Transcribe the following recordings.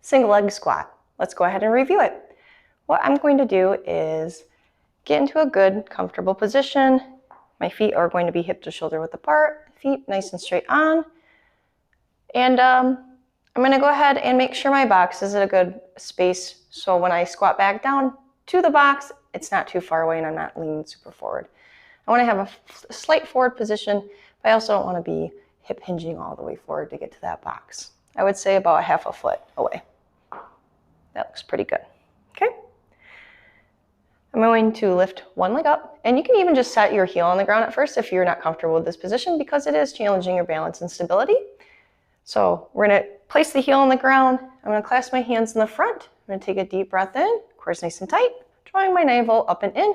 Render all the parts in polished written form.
single leg squat. Let's go ahead and review it. What I'm going to do is get into a good, comfortable position. My feet are going to be hip to shoulder width apart, feet nice and straight on. And I'm going to go ahead and make sure my box is at a good space, so when I squat back down to the box, it's not too far away and I'm not leaning super forward. I want to have a slight forward position, but I also don't want to be hip hinging all the way forward to get to that box. I would say about 1/2 foot away. That looks pretty good. Okay. I'm going to lift one leg up, and you can even just set your heel on the ground at first if you're not comfortable with this position, because it is challenging your balance and stability. So we're going to place the heel on the ground. I'm going to clasp my hands in the front. I'm going to take a deep breath in, of course nice and tight, drawing my navel up and in.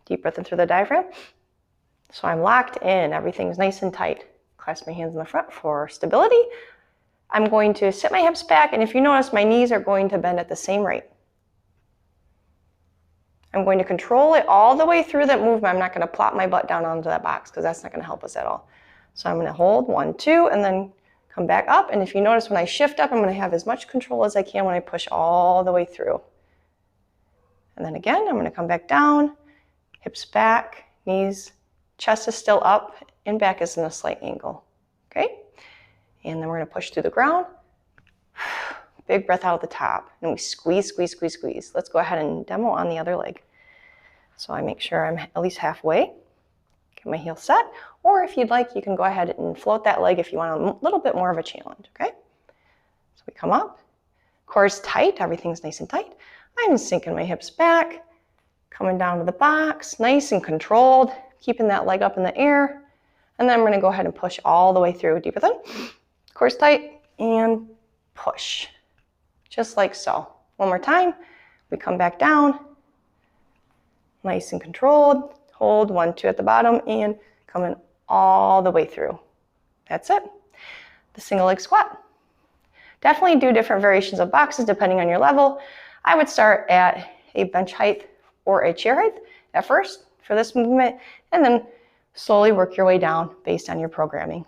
Deep breath in through the diaphragm. So I'm locked in, everything's nice and tight. Clasp my hands in the front for stability. I'm going to sit my hips back, and if you notice, my knees are going to bend at the same rate. I'm going to control it all the way through that movement. I'm not going to plop my butt down onto that box because that's not going to help us at all. So I'm going to hold 1, 2, and then come back up. And if you notice, when I shift up, I'm going to have as much control as I can when I push all the way through. And then again, I'm going to come back down, hips back, knees, chest is still up, and back is in a slight angle. Okay? And then we're going to push through the ground. Big breath out at the top. And we squeeze, squeeze, squeeze, squeeze. Let's go ahead and demo on the other leg. So I make sure I'm at least halfway. Get my heel set. Or if you'd like, you can go ahead and float that leg if you want a little bit more of a challenge. Okay? So we come up. Core's tight. Everything's nice and tight. I'm sinking my hips back. Coming down to the box. Nice and controlled. Keeping that leg up in the air. And then I'm going to go ahead and push all the way through. Deep breath in. Core's tight. And push. Just like so. One more time. We come back down. Nice and controlled. Hold 1, 2 at the bottom and coming all the way through. That's it. The single leg squat. Definitely do different variations of boxes depending on your level. I would start at a bench height or a chair height at first for this movement, and then slowly work your way down based on your programming.